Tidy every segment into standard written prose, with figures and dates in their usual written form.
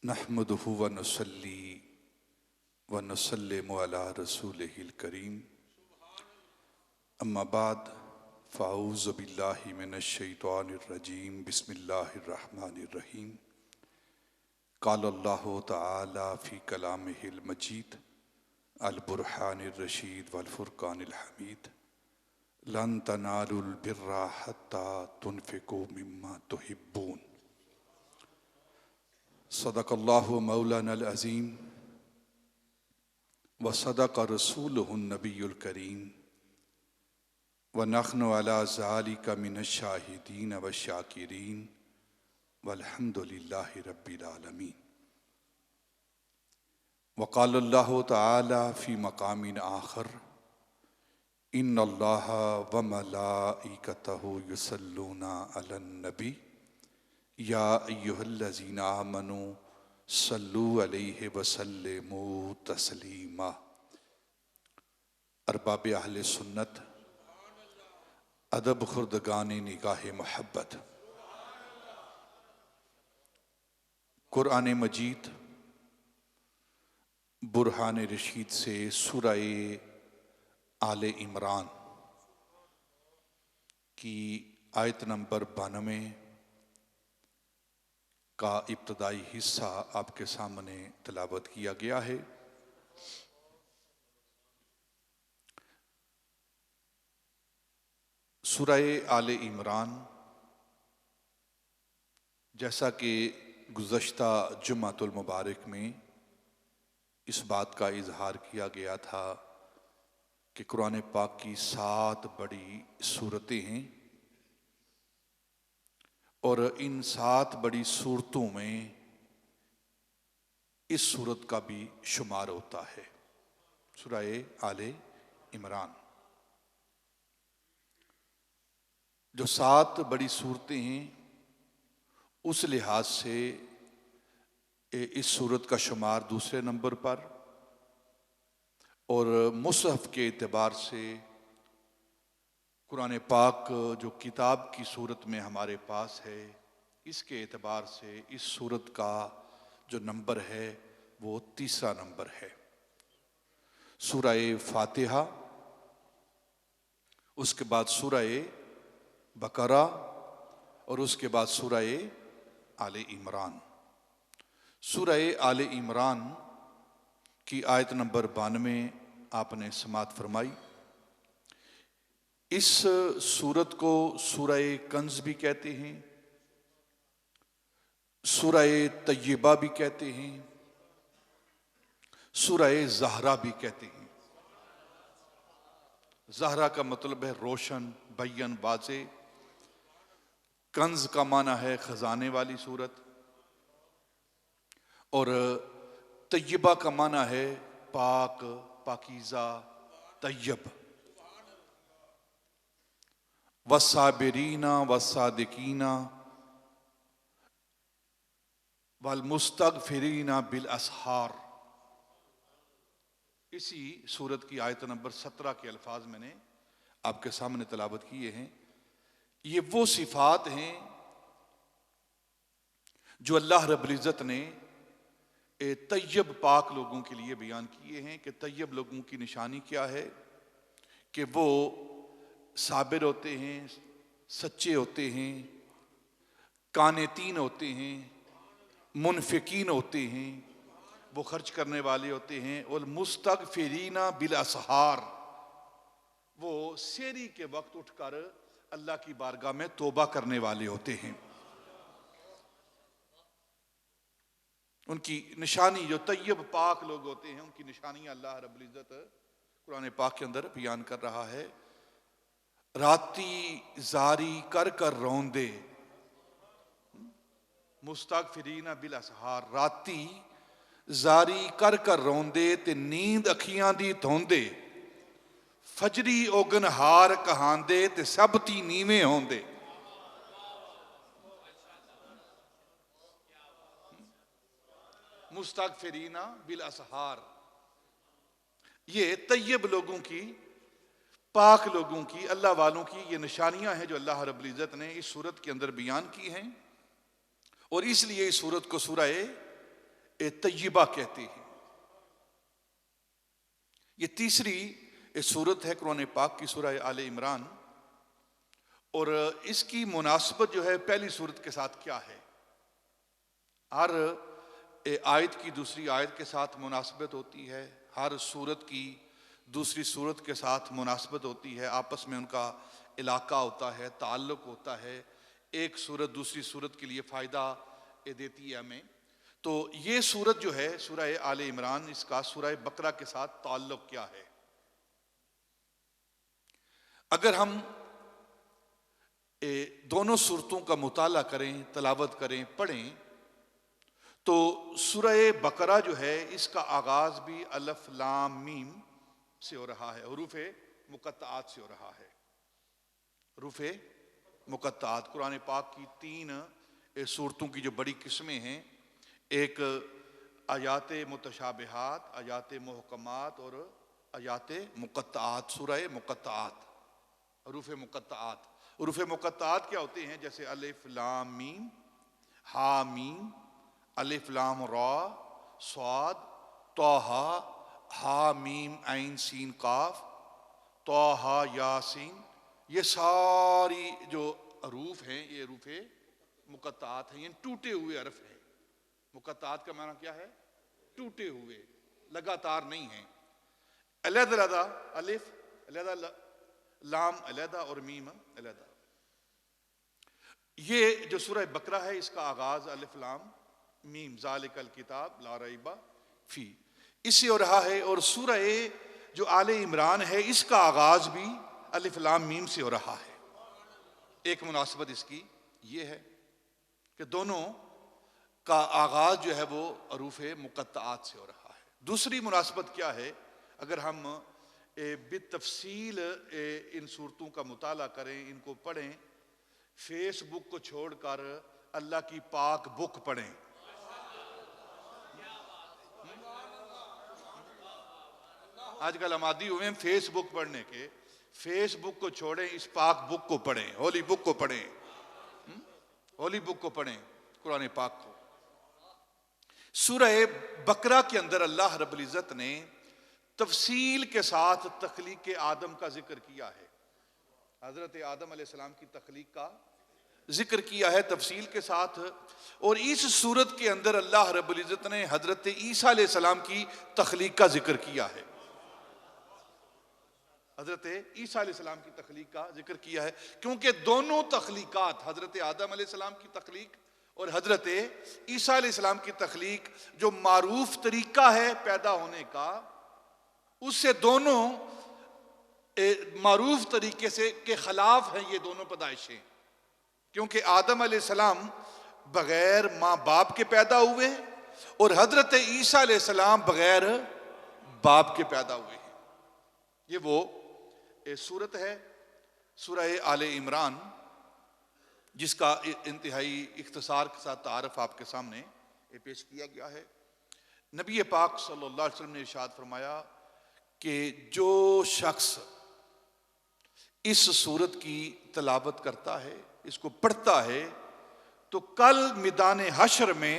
نحمدہ و نصلی و نسلم علی رسولہ الکریم اما بعد فاعوذ باللہ من الشیطان الرجیم بسم اللہ الرحمن الرحیم قال اللہ تعالی فی کلامہ المجید البرہان الرشید والفرقان الحمید لن تنالوا البر حتی تنفقوا مما تحبون صدق اللہ مولانا العظیم وصدق رسولہ النبی الکریم ونحن علی ذالک من الشاہدین والشاکرین والحمد للہ رب العالمین وقال اللہ تعالی فی مقام آخر ان اللہ وملائکتہ یصلون علی النبی یا ایہا الذین آمنوا صلوا علیہ وسلموا تسلیما۔ ارباب اہل سنت، ادب خردگان نگاہ محبت، قرآن مجید برہان رشید سے سورہ آل عمران کی آیت نمبر 92 کا ابتدائی حصہ آپ کے سامنے تلاوت کیا گیا ہے۔ سورہ آل عمران، جیسا کہ گزشتہ جمعۃ المبارک میں اس بات کا اظہار کیا گیا تھا کہ قرآن پاک کی 7 بڑی سورتیں ہیں اور ان 7 بڑی سورتوں میں اس سورت کا بھی شمار ہوتا ہے، سورہ آل عمران۔ جو 7 بڑی سورتیں ہیں اس لحاظ سے اس سورت کا شمار دوسرے نمبر پر، اور مصحف کے اعتبار سے قرآن پاک جو کتاب کی صورت میں ہمارے پاس ہے، اس کے اعتبار سے اس سورت کا جو نمبر ہے وہ 3 نمبر ہے۔ سورہ فاتحہ، اس کے بعد سورہ بقرہ اور اس کے بعد سورہ آل عمران۔ سورہ آل عمران کی آیت نمبر 92 آپ نے سماعت فرمائی۔ اس سورت کو سورہ کنز بھی کہتے ہیں، سورہ طیبہ بھی کہتے ہیں، سورہ زہرا بھی کہتے ہیں۔ زہرا کا مطلب ہے روشن، بین، واضح۔ کنز کا معنی ہے خزانے والی سورت، اور طیبہ کا معنی ہے پاک، پاکیزہ، طیب۔ والصابرین والصادقین والمستغفرین بالاسحار۔ اسی سورت کی آیت نمبر 17 کے الفاظ میں نے آپ کے سامنے تلاوت کیے ہیں۔ یہ وہ صفات ہیں جو اللہ رب العزت نے طیب پاک لوگوں کے لیے بیان کیے ہیں کہ طیب لوگوں کی نشانی کیا ہے، کہ وہ صابر ہوتے ہیں، سچے ہوتے ہیں، قانتین ہوتے ہیں، منفقین ہوتے ہیں، وہ خرچ کرنے والے ہوتے ہیں، والمستغفرین بالاسحار، وہ سحری کے وقت اٹھ کر اللہ کی بارگاہ میں توبہ کرنے والے ہوتے ہیں۔ ان کی نشانی، جو طیب پاک لوگ ہوتے ہیں، ان کی نشانیاں اللہ رب العزت قرآن پاک کے اندر بیان کر رہا ہے۔ راتی زاری کر کر روندے، مستغفرین بالاسحار، راتی زاری کر کر روندے تے نیند اکھیاں دی دھوندے، فجری اوگن ہار کہاندے تے سبتی نیویں ہوندے۔ مستغفرین بالاسحار، یہ طیب لوگوں کی، پاک لوگوں کی، اللہ والوں کی یہ نشانیاں ہیں جو اللہ رب العزت نے اس سورت کے اندر بیان کی ہیں، اور اس لیے اس سورت کو سورہ طیبہ کہتے ہیں۔ یہ تیسری سورت ہے قرآن پاک کی، سورہ آل عمران، اور اس کی مناسبت جو ہے پہلی سورت کے ساتھ کیا ہے؟ ہر آیت کی دوسری آیت کے ساتھ مناسبت ہوتی ہے، ہر سورت کی دوسری سورت کے ساتھ مناسبت ہوتی ہے، آپس میں ان کا علاقہ ہوتا ہے، تعلق ہوتا ہے، ایک سورت دوسری سورت کے لیے فائدہ دیتی ہے ہمیں۔ تو یہ سورت جو ہے سورہ آل عمران، اس کا سورہ بقرہ کے ساتھ تعلق کیا ہے؟ اگر ہم دونوں سورتوں کا مطالعہ کریں، تلاوت کریں، پڑھیں، تو سورہ بقرہ جو ہے اس کا آغاز بھی الف لام میم سے ہو رہا ہے، حروف مقطعات سے ہو رہا ہے۔ حروف مقطعات قرآن پاک کی 3 سورتوں کی جو بڑی قسمیں ہیں، ایک آیات متشابہات، آیات محکمات اور آیات مقطعات، سورہ مقطعات، حروف مقطعات۔ حروف مقطعات کیا ہوتے ہیں؟ جیسے الف لام میم، ہا میم، الف لام را، صاد، طٰہٰ، ہا میم عین سین قاف، طٰہٰ یاسین، یہ ساری جو حروف ہیں یہ حروف مقطعات ہیں، یہ ٹوٹے ہوئے حرف ہیں۔ مقطعات کا معنی کیا ہے؟ ٹوٹے ہوئے، لگاتار نہیں ہیں، علیحدہ علیحدہ، الف علیحدہ، لام علیحدہ اور میم علیحدہ۔ یہ جو سورہ بقرہ ہے اس کا آغاز الف لام میم، ذالک الکتاب لا ریب فیہ، اس سے ہو رہا ہے، اور سورہ جو آل عمران ہے اس کا آغاز بھی الف لام میم سے ہو رہا ہے۔ ایک مناسبت اس کی یہ ہے کہ دونوں کا آغاز جو ہے وہ حروف مقطعات سے ہو رہا ہے۔ دوسری مناسبت کیا ہے؟ اگر ہم بالتفصیل ان صورتوں کا مطالعہ کریں، ان کو پڑھیں، فیس بک کو چھوڑ کر اللہ کی پاک بک پڑھیں۔ آج کل ہم عادی ہوئے ہیں فیس بک پڑھنے کے، فیس بک کو چھوڑیں، اس پاک بک کو پڑھیں، ہولی بک کو پڑھیں، ہولی بک کو پڑھیں، قرآن پاک کو۔ سورہ بقرہ کے اندر اللہ رب العزت نے تفصیل کے ساتھ تخلیق آدم کا ذکر کیا ہے، حضرت آدم علیہ السلام کی تخلیق کا ذکر کیا ہے تفصیل کے ساتھ، اور اس صورت کے اندر اللہ رب العزت نے حضرت عیسیٰ علیہ السلام کی تخلیق کا ذکر کیا ہے، حضرت عیسیٰ علیہ السلام کی تخلیق کا ذکر کیا ہے، کیونکہ دونوں تخلیقات، حضرت آدم علیہ السلام کی تخلیق اور حضرت عیسیٰ علیہ السلام کی تخلیق، جو معروف طریقہ ہے پیدا ہونے کا، اس سے دونوں معروف طریقے سے کے خلاف ہیں یہ دونوں پیدائشیں، کیونکہ آدم علیہ السلام بغیر ماں باپ کے پیدا ہوئے اور حضرت عیسیٰ علیہ السلام بغیر باپ کے پیدا ہوئے ہیں۔ یہ وہ سورت ہے سورہ آل عمران جس کا انتہائی اختصار کے ساتھ تعارف آپ کے سامنے پیش کیا گیا ہے۔ نبی پاک صلی اللہ علیہ وسلم نے ارشاد فرمایا کہ جو شخص اس سورت کی تلاوت کرتا ہے، اس کو پڑھتا ہے، تو کل میدان حشر میں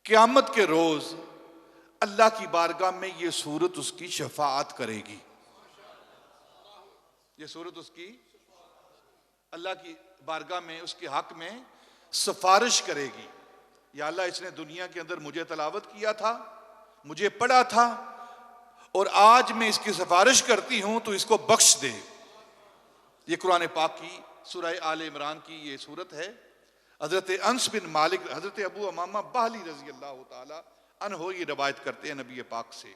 قیامت کے روز اللہ کی بارگاہ میں یہ سورت اس کی شفاعت کرے گی۔ یہ سورت اس کی اللہ کی بارگاہ میں اس کے حق میں سفارش کرے گی، یا اللہ اس نے دنیا کے اندر مجھے تلاوت کیا تھا، مجھے پڑھا تھا، اور آج میں اس کی سفارش کرتی ہوں تو اس کو بخش دے۔ یہ قرآن پاک کی سورہ آل عمران کی یہ سورت ہے۔ حضرت انس بن مالک، حضرت ابو امامہ باہلی رضی اللہ تعالی عنہ یہ روایت کرتے ہیں نبی پاک سے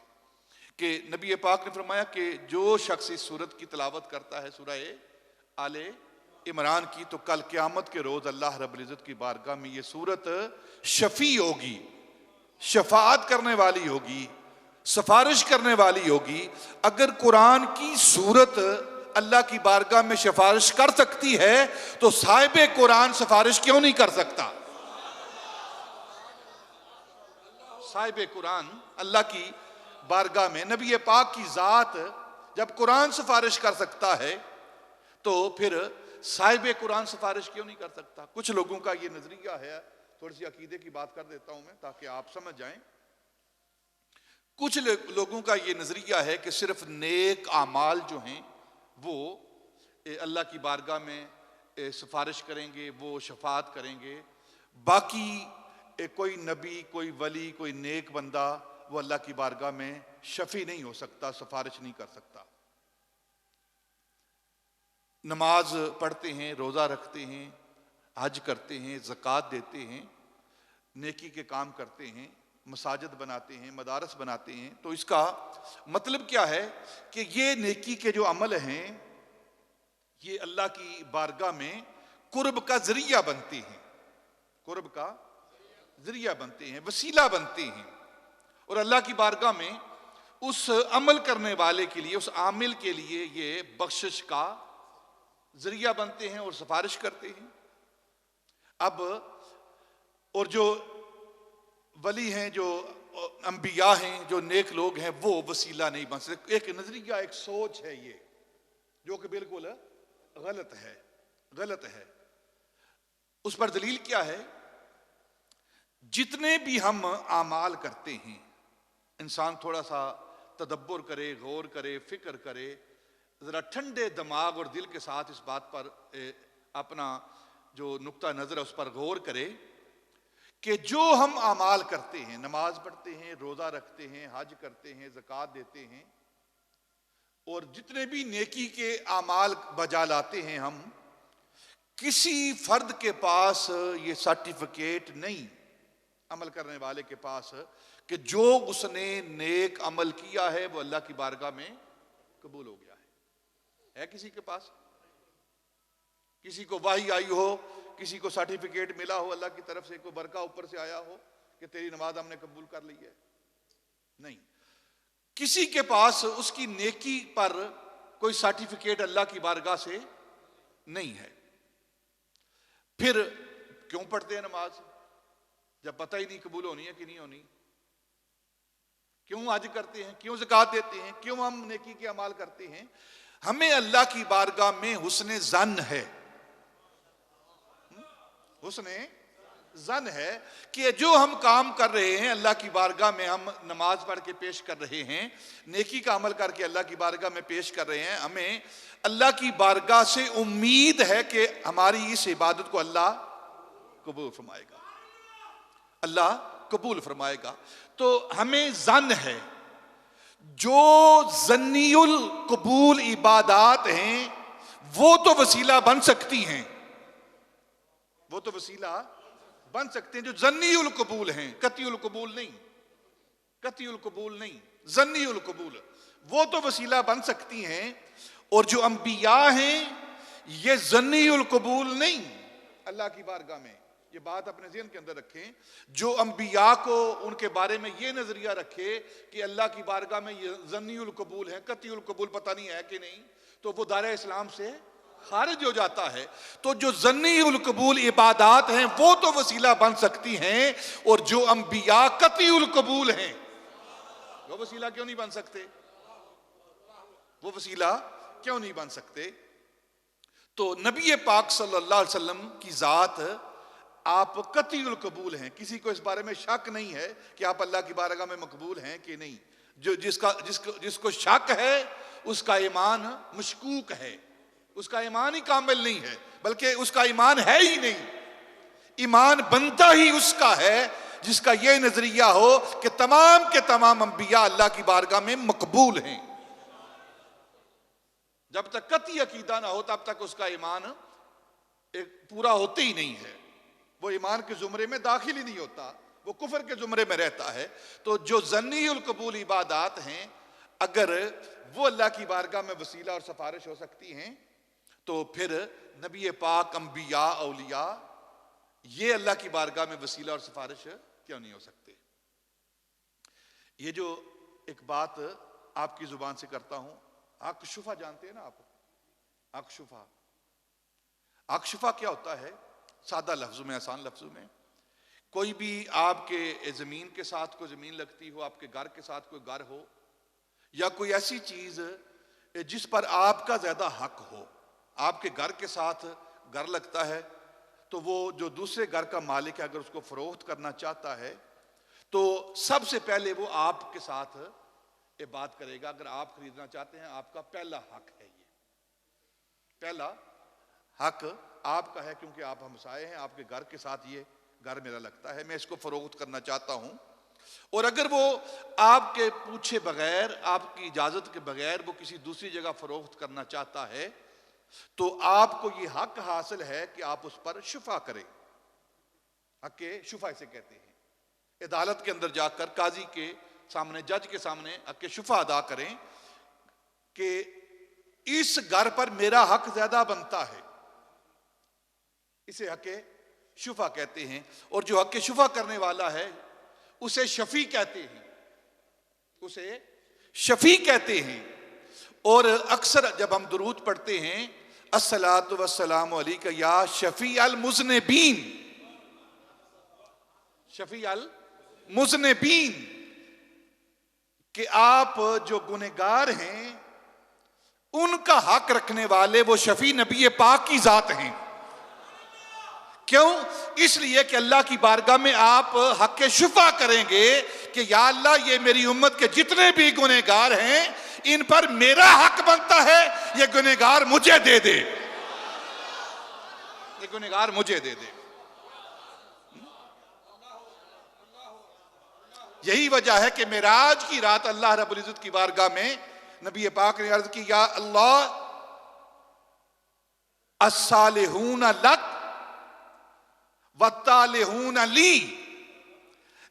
کہ نبی پاک نے فرمایا کہ جو شخص اس سورت کی تلاوت کرتا ہے، سورہ آل عمران کی، تو کل قیامت کے روز اللہ رب العزت کی بارگاہ میں یہ سورت شفیع ہوگی، شفاعت کرنے والی ہوگی، سفارش کرنے والی ہوگی۔ اگر قرآن کی سورت اللہ کی بارگاہ میں سفارش کر سکتی ہے تو صاحب قرآن سفارش کیوں نہیں کر سکتا؟ صاحب قرآن اللہ کی بارگاہ میں، نبی پاک کی ذات جب قرآن سفارش کر سکتا ہے تو پھر صاحب قرآن سفارش کیوں نہیں کر سکتا؟ کچھ لوگوں کا یہ نظریہ ہے، تھوڑی سی عقیدے کی بات کر دیتا ہوں میں تاکہ آپ سمجھ جائیں. کچھ لوگوں کا یہ نظریہ ہے کہ صرف نیک اعمال جو ہیں وہ اللہ کی بارگاہ میں سفارش کریں گے، وہ شفاعت کریں گے. باقی کوئی نبی، کوئی ولی، کوئی نیک بندہ وہ اللہ کی بارگاہ میں شفیع نہیں ہو سکتا، سفارش نہیں کر سکتا. نماز پڑھتے ہیں، روزہ رکھتے ہیں، حج کرتے ہیں، زکوٰۃ دیتے ہیں، نیکی کے کام کرتے ہیں، مساجد بناتے ہیں، مدارس بناتے ہیں. تو اس کا مطلب کیا ہے کہ یہ نیکی کے جو عمل ہیں یہ اللہ کی بارگاہ میں قرب کا ذریعہ بنتے ہیں، قرب کا ذریعہ بنتے ہیں، وسیلہ بنتے ہیں. اور اللہ کی بارگاہ میں اس عمل کرنے والے کے لیے، اس عامل کے لیے یہ بخشش کا ذریعہ بنتے ہیں اور سفارش کرتے ہیں. اب اور جو ولی ہیں، جو انبیاء ہیں، جو نیک لوگ ہیں، وہ وسیلہ نہیں بن سکتے. ایک نظریہ، ایک سوچ ہے یہ جو کہ بالکل غلط ہے. اس پر دلیل کیا ہے؟ جتنے بھی ہم اعمال کرتے ہیں، انسان تھوڑا سا تدبر کرے، غور کرے، فکر کرے، ذرا ٹھنڈے دماغ اور دل کے ساتھ اس بات پر اپنا جو نقطہ نظر ہے اس پر غور کرے کہ جو ہم اعمال کرتے ہیں، نماز پڑھتے ہیں، روزہ رکھتے ہیں، حج کرتے ہیں، زکوٰۃ دیتے ہیں، اور جتنے بھی نیکی کے اعمال بجا لاتے ہیں ہم، کسی فرد کے پاس یہ سرٹیفکیٹ نہیں، عمل کرنے والے کے پاس، کہ جو اس نے نیک عمل کیا ہے وہ اللہ کی بارگاہ میں قبول ہو گیا ہے کسی کے پاس؟ کسی کو وحی آئی ہو، کسی کو سرٹیفکیٹ ملا ہو اللہ کی طرف سے، کوئی برکہ اوپر سے آیا ہو کہ تیری نماز ہم نے قبول کر لی ہے؟ نہیں. کسی کے پاس اس کی نیکی پر کوئی سرٹیفکیٹ اللہ کی بارگاہ سے نہیں ہے. پھر کیوں پڑھتے ہیں نماز جب پتہ ہی نہیں قبول ہونی ہے کہ نہیں ہونی؟ کیوں حج کرتے ہیں؟ کیوں زکوٰۃ دیتے ہیں؟ کیوں ہم نیکی کے اعمال کرتے ہیں؟ ہمیں اللہ کی بارگاہ میں حسن ظن ہے، حسن ظن ہے کہ جو ہم کام کر رہے ہیں اللہ کی بارگاہ میں، ہم نماز پڑھ کے پیش کر رہے ہیں، نیکی کا عمل کر کے اللہ کی بارگاہ میں پیش کر رہے ہیں، ہمیں اللہ کی بارگاہ سے امید ہے کہ ہماری اس عبادت کو اللہ قبول فرمائے گا، اللہ قبول فرمائے گا. تو ہمیں ظن ہے. جو ظنی القبول عبادات ہیں وہ تو وسیلہ بن سکتی ہیں، وہ تو وسیلہ بن سکتے ہیں. جو ظنی القبول ہیں، قطعی القبول نہیں، قطعی القبول نہیں، ظنی القبول، وہ تو وسیلہ بن سکتی ہیں. اور جو انبیاء ہیں یہ ظنی القبول نہیں اللہ کی بارگاہ میں. یہ بات اپنے ذہن کے اندر رکھیں. جو انبیاء کو ان کے بارے میں یہ نظریہ رکھے کہ اللہ کی بارگاہ میں یہ ظنی القبول ہے، قطعی القبول پتہ نہیں ہے کہ نہیں، تو وہ دائرہ اسلام سے خارج ہو جاتا ہے. تو جو ظنی القبول عبادات ہیں وہ تو وسیلہ بن سکتی ہیں، اور جو انبیاء قطعی القبول ہیں وہ وسیلہ کیوں نہیں بن سکتے؟ وہ وسیلہ کیوں نہیں بن سکتے؟ تو نبی پاک صلی اللہ علیہ وسلم کی ذات آپ قطعی القبول ہیں، کسی کو اس بارے میں شک نہیں ہے کہ آپ اللہ کی بارگاہ میں مقبول ہیں کہ نہیں. جس کو شک ہے اس کا ایمان مشکوک ہے، اس کا ایمان ہی کامل نہیں ہے، بلکہ اس کا ایمان ہے ہی نہیں. ایمان بنتا ہی اس کا ہے جس کا یہ نظریہ ہو کہ تمام کے تمام انبیاء اللہ کی بارگاہ میں مقبول ہیں. جب تک قطعی عقیدہ نہ ہو تب تک اس کا ایمان پورا ہوتے ہی نہیں ہے، وہ ایمان کے زمرے میں داخل ہی نہیں ہوتا، وہ کفر کے زمرے میں رہتا ہے. تو جو ظنی القبول عبادات ہیں اگر وہ اللہ کی بارگاہ میں وسیلہ اور سفارش ہو سکتی ہیں تو پھر نبی پاک، انبیاء، اولیاء یہ اللہ کی بارگاہ میں وسیلہ اور سفارش کیوں نہیں ہو سکتے؟ یہ جو ایک بات آپ کی زبان سے کرتا ہوں، اکشفا جانتے ہیں نا آپ؟ اکشفا، اکشفا کیا ہوتا ہے؟ سادہ لفظوں میں، آسان لفظوں میں، کوئی بھی آپ کے زمین کے ساتھ کوئی زمین لگتی ہو، آپ کے گھر کے ساتھ کوئی گھر ہو، یا کوئی ایسی چیز جس پر آپ کا زیادہ حق ہو. آپ کے گھر کے ساتھ گھر لگتا ہے تو وہ جو دوسرے گھر کا مالک ہے اگر اس کو فروخت کرنا چاہتا ہے تو سب سے پہلے وہ آپ کے ساتھ یہ بات کرے گا. اگر آپ خریدنا چاہتے ہیں آپ کا پہلا حق ہے, یہ پہلا حق آپ کا ہے کیونکہ آپ ہمسائے ہیں, آپ کے گھر کے ساتھ یہ گھر میرا لگتا ہے, میں اس کو فروخت کرنا چاہتا ہوں. اور اگر وہ آپ کے پوچھے بغیر, آپ کی اجازت کے بغیر وہ کسی دوسری جگہ فروخت کرنا چاہتا ہے تو آپ کو یہ حق حاصل ہے کہ آپ اس پر شفا کریں. حق شفا اسے کہتے ہیں. عدالت کے اندر جا کر قاضی کے سامنے, جج کے سامنے حق شفا ادا کریں کہ اس گھر پر میرا حق زیادہ بنتا ہے. اسے حق شفا کہتے ہیں. اور جو حق شفا کرنے والا ہے اسے شفیع کہتے ہیں, اسے شفیع کہتے ہیں. اور اکثر جب ہم درود پڑھتے ہیں الصلاۃ والسلام علیک یا شفیع المذنبین, شفیع المذنبین, کہ آپ جو گنہگار ہیں ان کا حق رکھنے والے وہ شفیع نبی پاک کی ذات ہیں. کیوں؟ اس لیے کہ اللہ کی بارگاہ میں آپ حق شفا کریں گے کہ یا اللہ یہ میری امت کے جتنے بھی گنہگار ہیں ان پر میرا حق بنتا ہے, یہ گنہگار مجھے دے دے, یہ گنہگار مجھے دے دے. یہی وجہ ہے کہ معراج کی رات اللہ رب العزت کی بارگاہ میں نبی پاک نے عرض کی یا اللہ الصالحون لک والطالحون لی,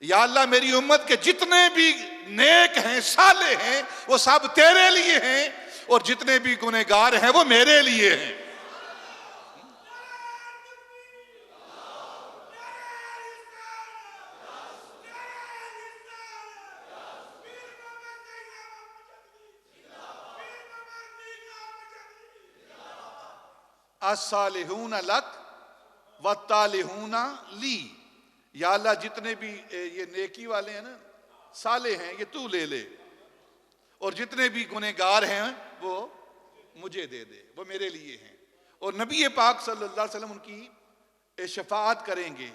یا اللہ میری امت کے جتنے بھی نیک ہیں صالح ہیں وہ سب تیرے لیے ہیں اور جتنے بھی گنہگار ہیں وہ میرے لیے ہیں. الصالحون لک والطالحون لی, یا اللہ جتنے بھی یہ نیکی والے ہیں نا, صالح ہیں, یہ تو لے لے, اور جتنے بھی گنہگار ہیں وہ مجھے دے دے, وہ میرے لیے ہیں. اور نبی پاک صلی اللہ علیہ وسلم ان کی شفاعت کریں گے.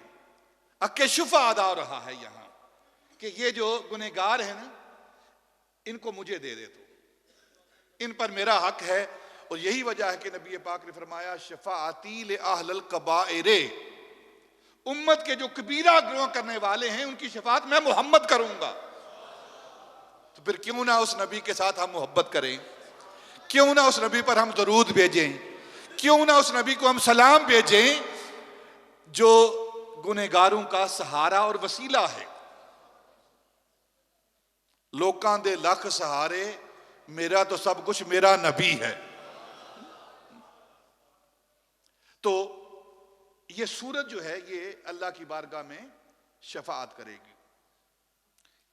حق شفا ادا ہو رہا ہے یہاں کہ یہ جو گنہگار ہیں نا ان کو مجھے دے دے, تو ان پر میرا حق ہے. اور یہی وجہ ہے کہ نبی پاک نے فرمایا شفاعتی لأہل الکبائر, امت کے جو کبیرہ گناہ کرنے والے ہیں ان کی شفاعت میں محمد کروں گا. تو پھر کیوں نہ اس نبی کے ساتھ ہم محبت کریں, کیوں نہ اس نبی پر ہم درود بھیجیں, کیوں نہ اس نبی کو ہم سلام بھیجیں جو گنہگاروں کا سہارا اور وسیلہ ہے. لوکاں دے لکھ سہارے, میرا تو سب کچھ میرا نبی ہے. تو یہ سورت جو ہے یہ اللہ کی بارگاہ میں شفاعت کرے گی.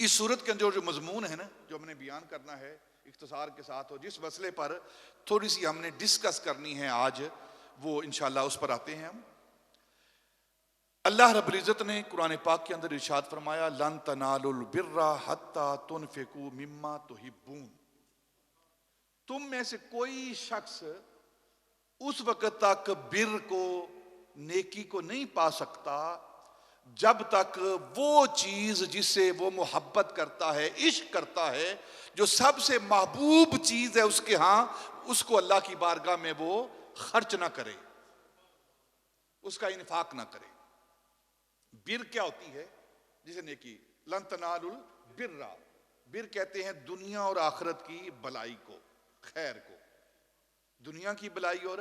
اس سورت کے اندر جو مضمون ہے نا جو ہم نے بیان کرنا ہے اختصار کے ساتھ, اور جس مسئلے پر تھوڑی سی ہم نے ڈسکس کرنی ہے آج, وہ انشاءاللہ اس پر آتے ہیں ہم. اللہ رب العزت نے قرآن پاک کے اندر ارشاد فرمایا لن تنالوا البر حتی تنفقوا مما تحبون, تم میں سے کوئی شخص اس وقت تک بر کو, نیکی کو نہیں پا سکتا جب تک وہ چیز جس سے وہ محبت کرتا ہے, عشق کرتا ہے, جو سب سے محبوب چیز ہے اس کے ہاں, اس کو اللہ کی بارگاہ میں وہ خرچ نہ کرے, اس کا انفاق نہ کرے. بر کیا ہوتی ہے جسے نیکی, لن تنالوا البر, بر کہتے ہیں دنیا اور آخرت کی بلائی کو, خیر کو. دنیا کی بلائی اور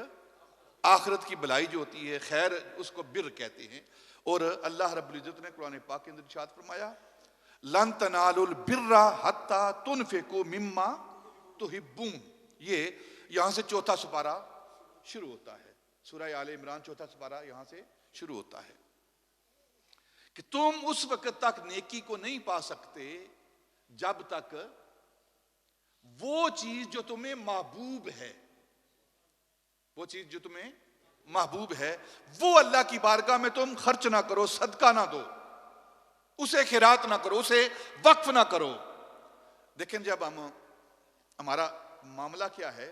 آخرت کی بلائی جو ہوتی ہے خیر, اس کو بر کہتے ہیں. اور اللہ رب العزت نے قرآن پاک کے اندر ارشاد فرمایا لن تنالوا البر حتی تنفقوا مما تحبون. یہ یہاں سے چوتھا سپارہ شروع ہوتا ہے, سورہ آل عمران چوتھا سپارہ یہاں سے شروع ہوتا ہے کہ تم اس وقت تک نیکی کو نہیں پا سکتے جب تک وہ چیز جو تمہیں محبوب ہے, وہ چیز جو تمہیں محبوب ہے وہ اللہ کی بارگاہ میں تم خرچ نہ کرو, صدقہ نہ دو, اسے خیرات نہ کرو, اسے وقف نہ کرو. دیکھیں جب ہمارا معاملہ کیا ہے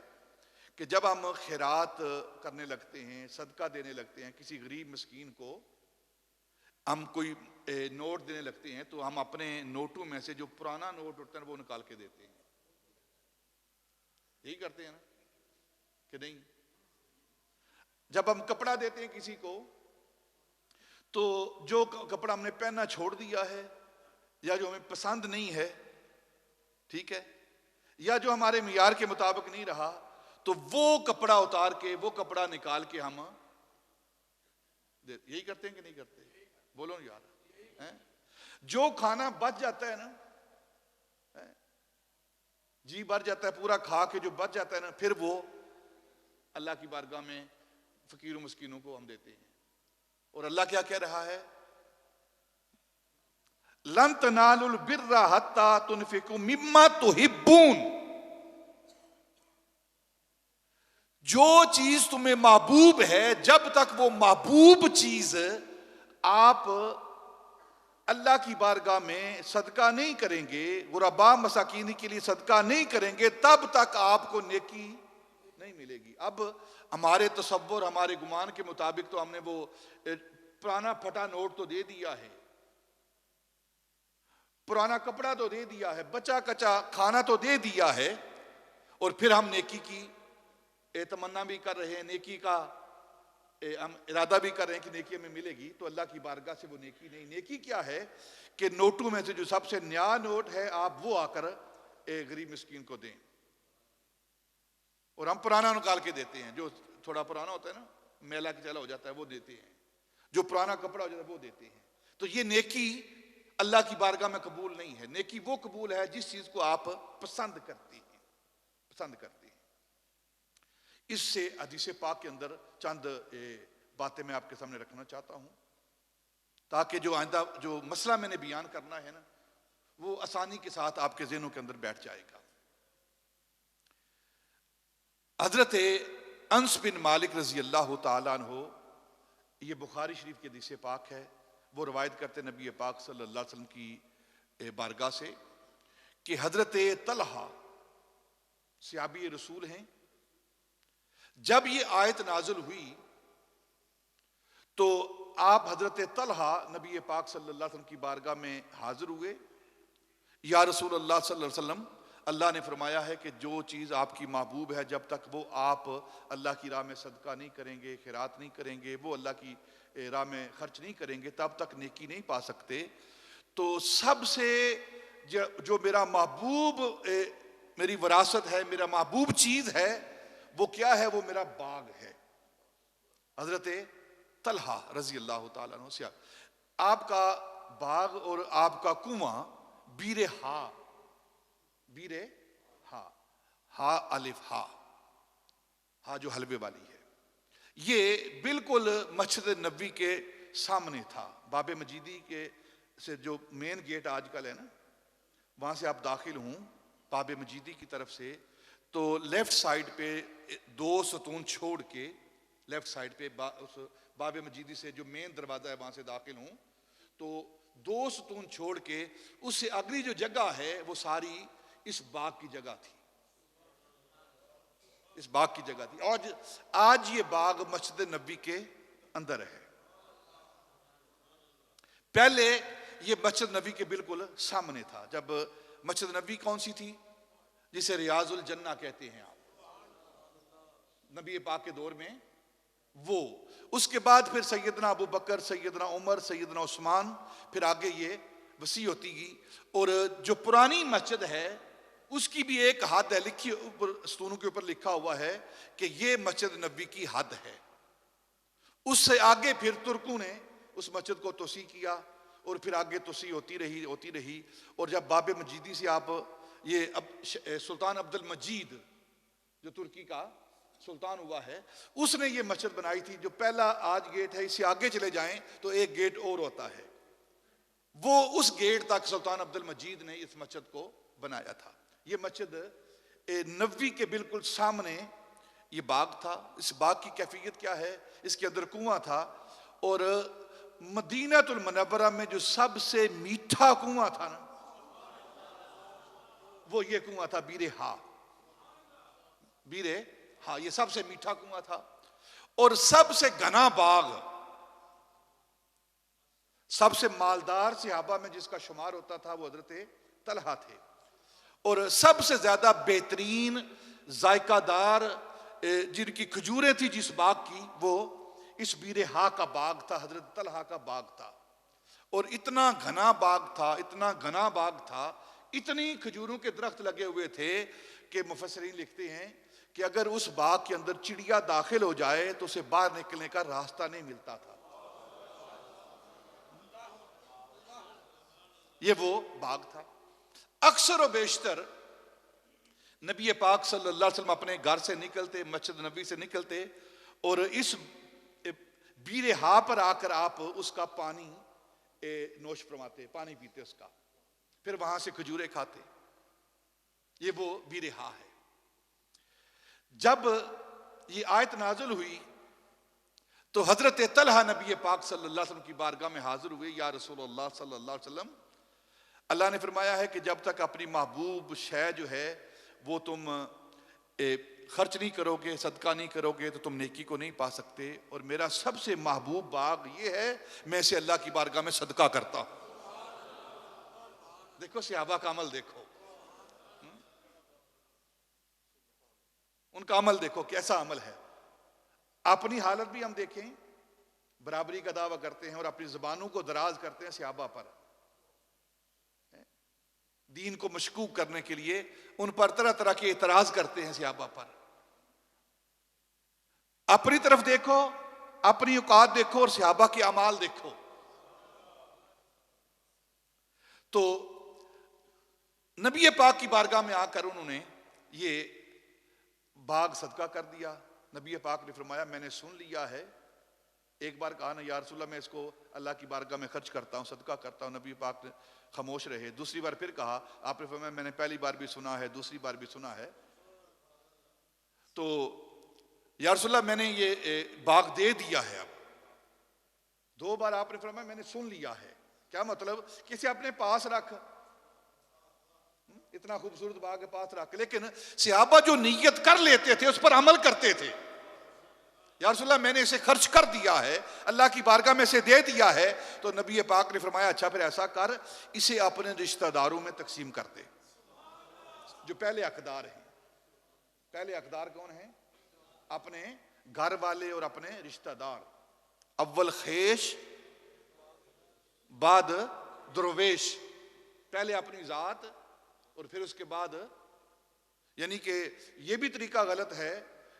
کہ جب ہم خیرات کرنے لگتے ہیں، صدقہ دینے لگتے ہیں، کسی غریب مسکین کو ہم کوئی نوٹ دینے لگتے ہیں، تو ہم اپنے نوٹوں میں سے جو پرانا نوٹ ہوتا ہے وہ نکال کے دیتے ہیں. یہی کرتے ہیں نا کہ نہیں؟ جب ہم کپڑا دیتے ہیں کسی کو، تو جو کپڑا ہم نے پہننا چھوڑ دیا ہے یا جو ہمیں پسند نہیں ہے، ٹھیک ہے، یا جو ہمارے معیار کے مطابق نہیں رہا، تو وہ کپڑا اتار کے، وہ کپڑا نکال کے ہم یہی کرتے ہیں کہ نہیں کرتے؟ بولو یار. جو کھانا بچ جاتا ہے نا، جی بھر جاتا ہے پورا کھا کے، جو بچ جاتا ہے نا، پھر وہ اللہ کی بارگاہ میں فقیر و مسکینوں کو ہم دیتے ہیں. اور اللہ کیا کہہ رہا ہے؟ لن تنالوا البر حتى تنفقوا مما تحبون. جو چیز تمہیں محبوب ہے، جب تک وہ محبوب چیز آپ اللہ کی بارگاہ میں صدقہ نہیں کریں گے، غرباء مساکین کے لیے صدقہ نہیں کریں گے، تب تک آپ کو نیکی نہیں ملے گی. اب ہمارے تصور، ہمارے گمان کے مطابق تو ہم نے وہ پرانا پھٹا نوٹ تو دے دیا ہے، پرانا کپڑا تو دے دیا ہے، بچا کچا کھانا تو دے دیا ہے، اور پھر ہم نیکی کی تمنا بھی کر رہے ہیں، نیکی کا ہم ارادہ بھی کر رہے ہیں کہ نیکی ہمیں ملے گی. تو اللہ کی بارگاہ سے وہ نیکی نہیں. نیکی کیا ہے کہ نوٹوں میں سے جو سب سے نیا نوٹ ہے، آپ وہ آ کر غریب مسکین کو دیں. اور ہم پرانا نکال کے دیتے ہیں، جو تھوڑا پرانا ہوتا ہے نا، میلا چلا ہو جاتا ہے، وہ دیتے ہیں. جو پرانا کپڑا ہو جاتا ہے وہ دیتے ہیں. تو یہ نیکی اللہ کی بارگاہ میں قبول نہیں ہے. نیکی وہ قبول ہے جس چیز کو آپ پسند کرتے ہیں، پسند کرتے ہیں. اس سے حدیث پاک کے اندر چند باتیں میں آپ کے سامنے رکھنا چاہتا ہوں، تاکہ جو آئندہ جو مسئلہ میں نے بیان کرنا ہے نا، وہ آسانی کے ساتھ آپ کے ذہنوں کے اندر بیٹھ جائے گا. حضرت انس بن مالک رضی اللہ تعالیٰ عنہ، یہ بخاری شریف کی حدیث پاک ہے، وہ روایت کرتے نبی پاک صلی اللہ علیہ وسلم کی بارگاہ سے کہ حضرت طلحہ صحابی رسول ہیں، جب یہ آیت نازل ہوئی تو آپ حضرت طلحہ نبی پاک صلی اللہ علیہ وسلم کی بارگاہ میں حاضر ہوئے. یا رسول اللہ صلی اللہ علیہ وسلم، اللہ نے فرمایا ہے کہ جو چیز آپ کی محبوب ہے، جب تک وہ آپ اللہ کی راہ میں صدقہ نہیں کریں گے، خیرات نہیں کریں گے، وہ اللہ کی راہ میں خرچ نہیں کریں گے، تب تک نیکی نہیں پا سکتے. تو سب سے جو میرا محبوب میری وراثت ہے، میرا محبوب چیز ہے، وہ کیا ہے؟ وہ میرا باغ ہے. حضرت طلحہ رضی اللہ تعالیٰ عنہ سے آپ کا باغ اور آپ کا کنواں بیر ہا ہا الف ہا جو حلوے والی ہے، یہ بالکل مسجد نبوی کے سامنے تھا. باب مجیدی کے سے جو مین گیٹ آج کل ہے نا، وہاں سے آپ داخل ہوں باب مجیدی کی طرف سے، تو لیفٹ سائیڈ پہ 2 ستون چھوڑ کے، لیفٹ سائیڈ پہ اس باب مجیدی سے جو مین دروازہ ہے وہاں سے داخل ہوں تو 2 ستون چھوڑ کے اس سے اگلی جو جگہ ہے وہ ساری اس باغ کی جگہ تھی، اس باغ کی جگہ تھی. اور آج یہ باغ مسجد نبوی کے اندر ہے. پہلے یہ مسجد نبوی کے بالکل سامنے تھا. جب مسجد نبوی کون سی تھی؟ جسے ریاض الجنہ کہتے ہیں آپ، نبی پاک کے دور میں وہ. اس کے بعد پھر سیدنا ابو بکر، سیدنا عمر، سیدنا عثمان، پھر آگے یہ وسیع ہوتی گئی. اور جو پرانی مسجد ہے اس کی بھی ایک حد ہے، لکھی اوپر ستونوں کے اوپر لکھا ہوا ہے کہ یہ مسجد نبوی کی حد ہے. اس سے آگے پھر ترکوں نے اس مسجد کو توسیع کیا اور پھر آگے توسیع ہوتی رہی. اور جب باب مجیدی سے آپ یہ اب سلطان عبد المجید جو ترکی کا سلطان ہوا ہے، اس نے یہ مسجد بنائی تھی. جو پہلا آج گیٹ ہے، اس سے آگے چلے جائیں تو ایک گیٹ اور ہوتا ہے، وہ اس گیٹ تک سلطان عبد المجید نے اس مسجد کو بنایا تھا. یہ مسجد نبوی کے بالکل سامنے یہ باغ تھا. اس باغ کی کیفیت کیا ہے؟ اس کے اندر کنواں تھا، اور مدینہ المنورہ میں جو سب سے میٹھا کنواں تھا نا، وہ یہ کنواں تھا بیر ہاں یہ سب سے میٹھا کنواں تھا، اور سب سے گھنا باغ، سب سے مالدار صحابہ میں جس کا شمار ہوتا تھا وہ حضرت طلحہ تھے، اور سب سے زیادہ بہترین ذائقہ دار جن کی کھجوریں تھی جس باغ کی، وہ اس بیرہا کا باغ تھا، حضرت طلحہ کا باغ تھا، اور اتنا گھنا باغ تھا، اتنا گھنا باغ تھا، اتنی کھجوروں کے درخت لگے ہوئے تھے کہ مفسرین لکھتے ہیں کہ اگر اس باغ کے اندر چڑیا داخل ہو جائے تو اسے باہر نکلنے کا راستہ نہیں ملتا تھا۔ یہ وہ باغ تھا۔ اکثر و بیشتر نبی پاک صلی اللہ علیہ وسلم اپنے گھر سے نکلتے، مسجد نبی سے نکلتے، اور اس بیرہا پر آ کر آپ اس کا پانی نوش فرماتے، پانی پیتے اس کا، پھر وہاں سے کھجورے کھاتے۔ یہ وہ بیرہا ہے۔ جب یہ آیت نازل ہوئی تو حضرت طلحہ نبی پاک صلی اللہ علیہ وسلم کی بارگاہ میں حاضر ہوئے، یا رسول اللہ صلی اللہ علیہ وسلم، اللہ نے فرمایا ہے کہ جب تک اپنی محبوب شے جو ہے وہ تم خرچ نہیں کرو گے، صدقہ نہیں کرو گے، تو تم نیکی کو نہیں پا سکتے، اور میرا سب سے محبوب باغ یہ ہے، میں اسے اللہ کی بارگاہ میں صدقہ کرتا ہوں۔ دیکھو صحابہ کا عمل دیکھو، ان کا عمل دیکھو کیسا عمل ہے۔ اپنی حالت بھی ہم دیکھیں، برابری کا دعویٰ کرتے ہیں اور اپنی زبانوں کو دراز کرتے ہیں صحابہ پر، دین کو مشکوک کرنے کے لیے ان پر طرح طرح کے اعتراض کرتے ہیں صحابہ پر۔ اپنی طرف دیکھو، اپنی اوقات دیکھو اور صحابہ کے اعمال دیکھو۔ تو نبی پاک کی بارگاہ میں آ کر انہوں نے یہ باغ صدقہ کر دیا۔ نبی پاک نے فرمایا میں نے سن لیا ہے، ایک بار کہا نا یا رسول اللہ میں اس کو اللہ کی بارگاہ میں خرچ کرتا ہوں، صدقہ کرتا ہوں، نبی پاک نے خاموش رہے۔ دوسری بار پھر کہا، آپ نے فرمایا میں نے پہلی بار بھی سنا ہے، دوسری بار بھی سنا ہے، تو یا رسول اللہ میں نے یہ باغ دے دیا ہے۔ اب دو بار آپ نے فرمایا میں نے سن لیا ہے، کیا مطلب؟ کسی اپنے پاس رکھ، اتنا خوبصورت باغ کے پاس رکھ، لیکن صحابہ جو نیت کر لیتے تھے اس پر عمل کرتے تھے۔ یا رسول اللہ میں نے اسے خرچ کر دیا ہے، اللہ کی بارگاہ میں اسے دے دیا ہے، تو نبی پاک نے فرمایا اچھا پھر ایسا کر، اسے اپنے رشتہ داروں میں تقسیم کر دے، جو پہلے حقدار ہیں۔ پہلے حقدار کون ہیں؟ اپنے گھر والے اور اپنے رشتہ دار، اول خیش بعد درویش، پہلے اپنی ذات اور پھر اس کے بعد، یعنی کہ یہ بھی طریقہ غلط ہے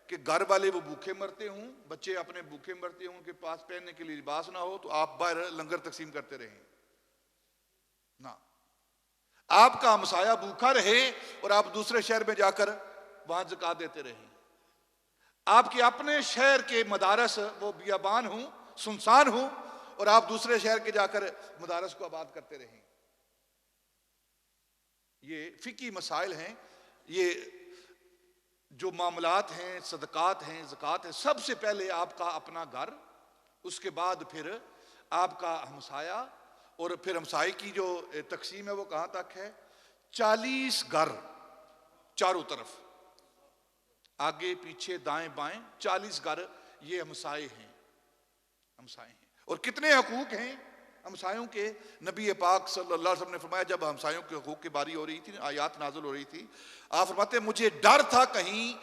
کہ گھر والے وہ بھوکے مرتے ہوں، بچے اپنے بھوکے مرتے ہوں، ان کے پاس پہننے کے لیے لباس نہ ہو تو آپ باہر لنگر تقسیم کرتے رہیں، نہ، آپ کا ہمسایہ بھوکا رہے اور آپ دوسرے شہر میں جا کر وہاں زکات دیتے رہیں، آپ کے اپنے شہر کے مدارس وہ بیابان ہوں، سنسان ہوں، اور آپ دوسرے شہر کے جا کر مدارس کو آباد کرتے رہیں۔ یہ فقہی مسائل ہیں، یہ جو معاملات ہیں، صدقات ہیں، زکوٰۃ ہے، سب سے پہلے آپ کا اپنا گھر، اس کے بعد پھر آپ کا ہمسایہ، اور پھر ہمسائے کی جو تقسیم ہے وہ کہاں تک ہے؟ 40 گھر چاروں طرف، آگے پیچھے دائیں بائیں، 40 گھر یہ ہمسائے ہیں، ہمسائے ہیں۔ اور کتنے حقوق ہیں ہمسایوں کے؟ نبی پاک صلی اللہ علیہ وسلم نے فرمایا جب ہمسایوں کے حقوق کی باری ہو رہی تھی، آیات نازل ہو رہی تھی، آپ فرماتے ہیں مجھے ڈر تھا کہیں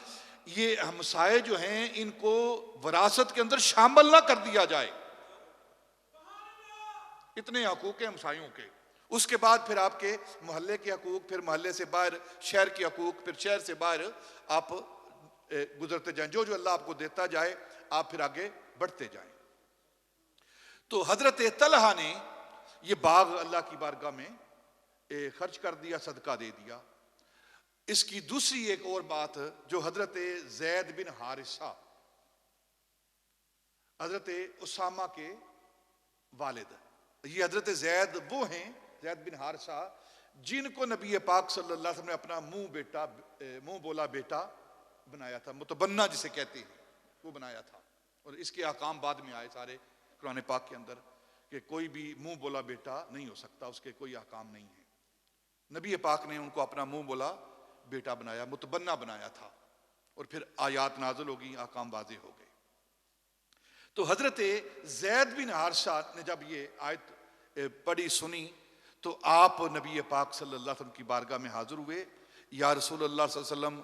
یہ ہمسائے جو ہیں ان کو وراثت کے اندر شامل نہ کر دیا جائے، اتنے حقوق ہیں ہمسایوں کے۔ اس کے بعد پھر آپ کے محلے کے حقوق، پھر محلے سے باہر شہر کے حقوق، پھر شہر سے باہر آپ گزرتے جائیں، جو جو اللہ آپ کو دیتا جائے آپ پھر آگے بڑھتے جائیں۔ تو حضرت طلحہ نے یہ باغ اللہ کی بارگاہ میں خرچ کر دیا، صدقہ دے دیا۔ اس کی دوسری ایک اور بات جو حضرت زید بن حارثہ، حضرت اسامہ کے والد، یہ حضرت زید وہ ہیں، زید بن حارثہ، جن کو نبی پاک صلی اللہ علیہ وسلم نے اپنا منہ بولا بیٹا بنایا تھا، متبنہ جسے کہتے ہیں، وہ بنایا تھا، اور اس کے احکام بعد میں آئے سارے قرآن پاک کے اندر کہ کوئی بھی منہ بولا بیٹا نہیں ہو سکتا، اس کے کوئی احکام نہیں ہیں۔ نبی پاک نے ان کو اپنا منہ بولا بیٹا بنایا، متبنہ بنایا تھا، اور پھر آیات نازل ہوگی، احکام واضح ہو گئے۔ تو حضرت زید بن حارثہ نے جب یہ آیت پڑھی سنی تو آپ نبی پاک صلی اللہ علیہ وسلم کی بارگاہ میں حاضر ہوئے۔ یا رسول اللہ صلی اللہ علیہ وسلم،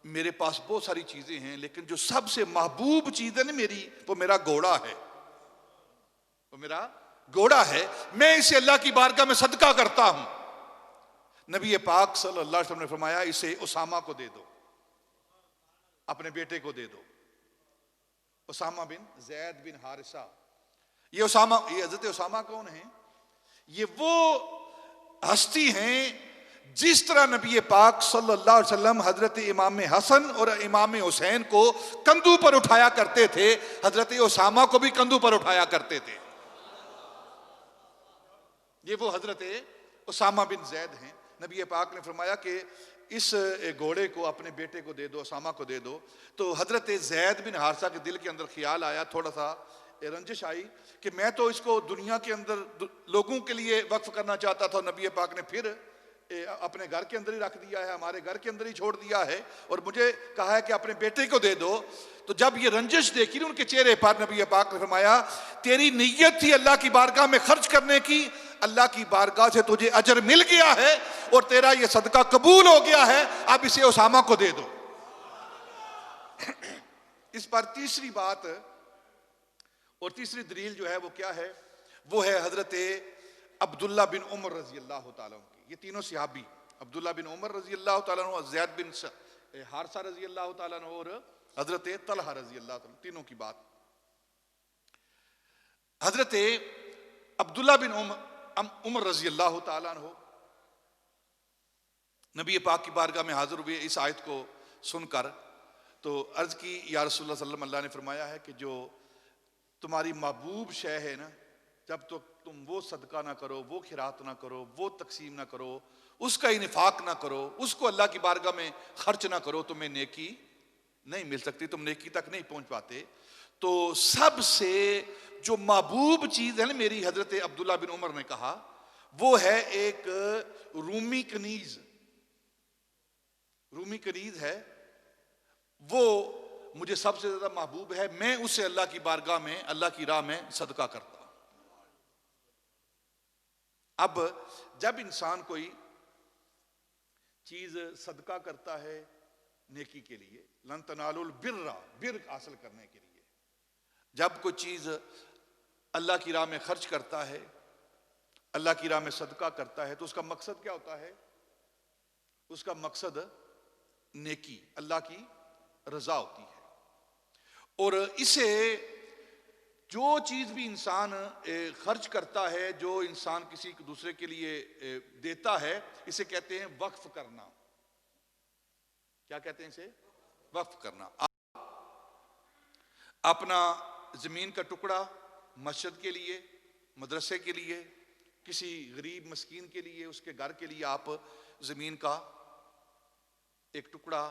میرے پاس بہت ساری چیزیں ہیں لیکن جو سب سے محبوب چیز ہے نا میری، وہ میرا گھوڑا ہے، وہ میرا گھوڑا ہے، میں اسے اللہ کی بارگاہ میں صدقہ کرتا ہوں۔ نبی پاک صلی اللہ علیہ وسلم نے فرمایا اسے اسامہ کو دے دو، اپنے بیٹے کو دے دو، اسامہ بن زید بن حارثہ۔ یہ حضرت اسامہ کون ہیں؟ یہ وہ ہستی ہیں جس طرح نبی پاک صلی اللہ علیہ وسلم حضرت امام حسن اور امام حسین کو کندھوں پر اٹھایا کرتے تھے، حضرت اسامہ کو بھی کندھوں پر اٹھایا کرتے تھے۔ یہ وہ حضرت اسامہ بن زید ہیں۔ نبی پاک نے فرمایا کہ اس گھوڑے کو اپنے بیٹے کو دے دو، اسامہ کو دے دو۔ تو حضرت زید بن حارثہ کے دل کے اندر خیال آیا، تھوڑا سا رنجش آئی کہ میں تو اس کو دنیا کے اندر لوگوں کے لیے وقف کرنا چاہتا تھا، نبی پاک نے پھر اپنے گھر کے اندر ہی رکھ دیا ہے، ہمارے گھر کے اندر ہی چھوڑ دیا ہے، اور مجھے کہا ہے کہ اپنے بیٹے کو دے دو۔ تو جب یہ رنجش دیکھی نا ان کے چہرے پر، نبی پاک نے فرمایا تیری نیت تھی اللہ کی بارگاہ میں خرچ کرنے کی، اللہ کی بارگاہ سے تجھے اجر مل گیا ہے اور تیرا یہ صدقہ قبول ہو گیا ہے، اب اسے اسامہ کو دے دو۔ اس پر تیسری بات اور تیسری دلیل جو ہے وہ کیا ہے؟ وہ ہے حضرت عبداللہ بن عمر رضی اللہ تعالیٰ عنہ کی۔ یہ تینوں صحابی، عبداللہ بن عمر رضی اللہ تعالیٰ عنہ، زید بن حارثہ رضی اللہ تعالیٰ عنہ اور حضرت طلحہ رضی اللہ تعالیٰ عنہ، تینوں کی بات۔ حضرت عبداللہ بن عمر رضی اللہ تعالیٰ عنہ نبی پاک کی بارگاہ میں حاضر ہوئے اس آیت کو سن کر، تو عرض کی یا رسول اللہ صلی اللہ علیہ وسلم، اللہ نے فرمایا ہے کہ جو تمہاری محبوب شے ہے نا، جب تک تم وہ صدقہ نہ کرو، وہ خیرات نہ کرو، وہ تقسیم نہ کرو، اس کا انفاق نہ کرو، اس کو اللہ کی بارگاہ میں خرچ نہ کرو، تمہیں نیکی نہیں مل سکتی، تم نیکی تک نہیں پہنچ پاتے۔ تو سب سے جو محبوب چیز ہے نا میری، حضرت عبداللہ بن عمر نے کہا، وہ ہے ایک رومی کنیز۔ رومی کنیز ہے، وہ مجھے سب سے زیادہ محبوب ہے، میں اسے اللہ کی بارگاہ میں، اللہ کی راہ میں صدقہ کرتا ہوں۔ اب جب انسان کوئی چیز صدقہ کرتا ہے نیکی کے لیے، لن تنالوا البر، بر حاصل کرنے کے لیے، جب کوئی چیز اللہ کی راہ میں خرچ کرتا ہے، اللہ کی راہ میں صدقہ کرتا ہے، تو اس کا مقصد کیا ہوتا ہے؟ اس کا مقصد نیکی، اللہ کی رضا ہوتی ہے۔ اور اسے جو چیز بھی انسان خرچ کرتا ہے، جو انسان کسی دوسرے کے لیے دیتا ہے، اسے کہتے ہیں وقف کرنا۔ کیا کہتے ہیں اسے؟ وقف کرنا۔ اپنا زمین کا ٹکڑا مسجد کے لیے، مدرسے کے لیے، کسی غریب مسکین کے لیے، اس کے گھر کے لیے آپ زمین کا ایک ٹکڑا،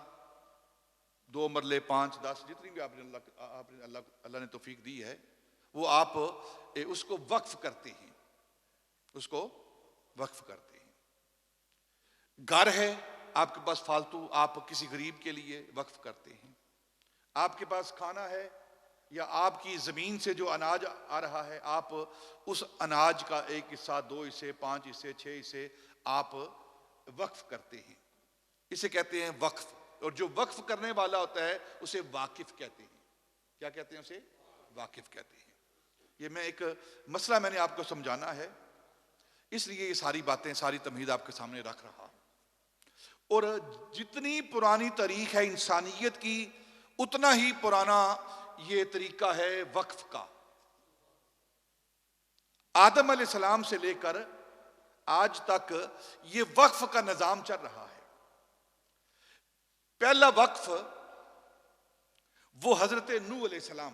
2 مرلے، 5، 10، جتنی بھی آپ نے اللہ نے توفیق دی ہے، وہ آپ اس کو وقف کرتے ہیں، اس کو وقف کرتے ہیں۔ گھر ہے آپ کے پاس فالتو، آپ کسی غریب کے لیے وقف کرتے ہیں۔ آپ کے پاس کھانا ہے یا آپ کی زمین سے جو اناج آ رہا ہے، آپ اس اناج کا 1 حصہ، 2 حصے، 5 حصے، 6 حصے آپ وقف کرتے ہیں، اسے کہتے ہیں وقف۔ اور جو وقف کرنے والا ہوتا ہے اسے واقف کہتے ہیں۔ کیا کہتے ہیں؟ اسے واقف کہتے ہیں۔ یہ میں ایک مسئلہ میں نے آپ کو سمجھانا ہے، اس لیے یہ ساری باتیں، ساری تمہید آپ کے سامنے رکھ رہا۔ اور جتنی پرانی تاریخ ہے انسانیت کی، اتنا ہی پرانا یہ طریقہ ہے وقف کا۔ آدم علیہ السلام سے لے کر آج تک یہ وقف کا نظام چل رہا ہے۔ پہلا وقف وہ حضرت نوح علیہ السلام،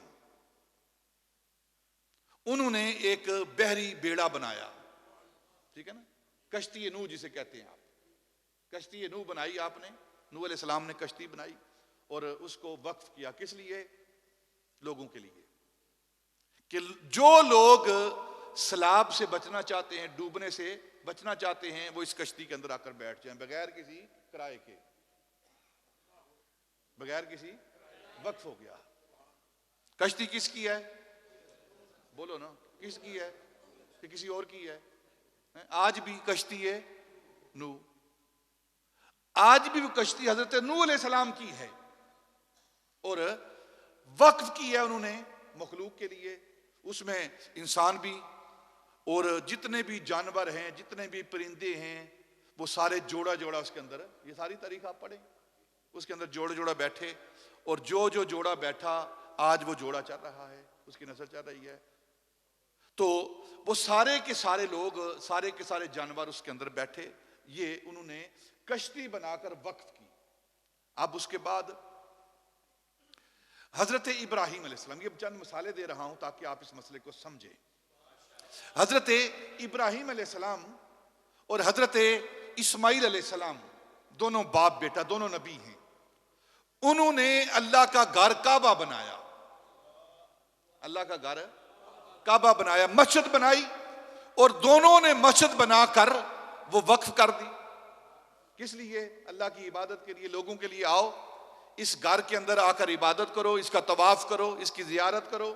انہوں نے ایک بحری بیڑا بنایا، ٹھیک ہے نا، کشتی نوح جسے کہتے ہیں آپ، کشتی نوح بنائی آپ نے، نوح علیہ السلام نے کشتی بنائی اور اس کو وقف کیا۔ کس لیے؟ لوگوں کے لیے، کہ جو لوگ سیلاب سے بچنا چاہتے ہیں، ڈوبنے سے بچنا چاہتے ہیں، وہ اس کشتی کے اندر آ کر بیٹھ جائیں بغیر کسی کرائے کے، بغیر کسی وقف ہو گیا. کشتی کس کی ہے؟ بولو نا, کس کی ہے کہ کسی اور کی ہے؟ آج بھی کشتی ہے نوح, آج بھی وہ کشتی حضرت نوح علیہ السلام کی ہے, اور وقف کی ہے انہوں نے مخلوق کے لیے. اس میں انسان بھی اور جتنے بھی جانور ہیں, جتنے بھی پرندے ہیں, وہ سارے جوڑا جوڑا اس کے اندر, یہ ساری تاریخ آپ پڑھیں, اس کے اندر جوڑا جوڑا بیٹھے, اور جو جوڑا بیٹھا آج وہ جوڑا چل رہا ہے, اس کی نسل چل رہی ہے. تو وہ سارے کے سارے لوگ, سارے کے سارے جانور اس کے اندر بیٹھے, یہ انہوں نے کشتی بنا کر وقف کی. اب اس کے بعد حضرت ابراہیم علیہ السلام, یہ چند مثالیں دے رہا ہوں تاکہ آپ اس مسئلے کو سمجھیں. حضرت ابراہیم علیہ السلام اور حضرت اسماعیل علیہ السلام دونوں باپ بیٹا, دونوں نبی ہیں. انہوں نے اللہ کا گھر کعبہ بنایا, اللہ کا گھر کعبہ بنایا, مسجد بنائی, اور دونوں نے مسجد بنا کر وہ وقف کر دی. کس لیے؟ اللہ کی عبادت کے لیے. لوگوں کے لیے آؤ, اس گھر کے اندر آ کر عبادت کرو, اس کا طواف کرو, اس کی زیارت کرو.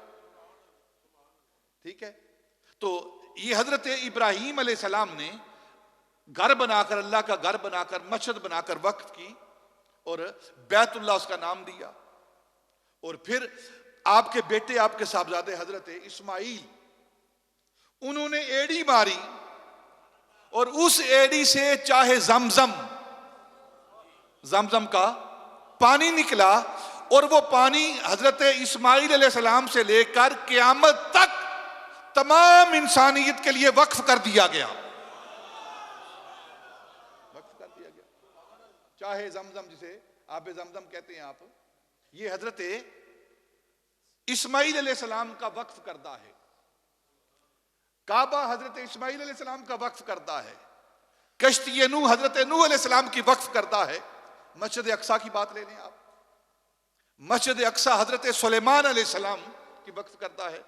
ٹھیک ہے, تو یہ حضرت ابراہیم علیہ السلام نے گھر بنا کر, اللہ کا گھر بنا کر, مسجد بنا کر وقف کی, اور بیت اللہ اس کا نام دیا. اور پھر آپ کے بیٹے, آپ کے صاحبزادے حضرت اسماعیل, انہوں نے ایڑی ماری, اور اس ایڑی سے چاہے زمزم کا پانی نکلا, اور وہ پانی حضرت اسماعیل علیہ السلام سے لے کر قیامت تک تمام انسانیت کے لیے وقف کر دیا گیا. وقف کر دیا گیا. چاہے زمزم, جسے آب زمزم کہتے ہیں آپ, یہ حضرت اسماعیل علیہ السلام کا وقف کردہ ہے. کعبہ حضرت اسماعیل علیہ السلام کا وقف کردہ ہے. کشتی نوح حضرت نوح علیہ السلام کی وقف کردہ ہے. مسجد اقصیٰ کی بات لے لیں آپ, مسجد اقصیٰ حضرت سلیمان علیہ السلام کی وقف کردہ ہے.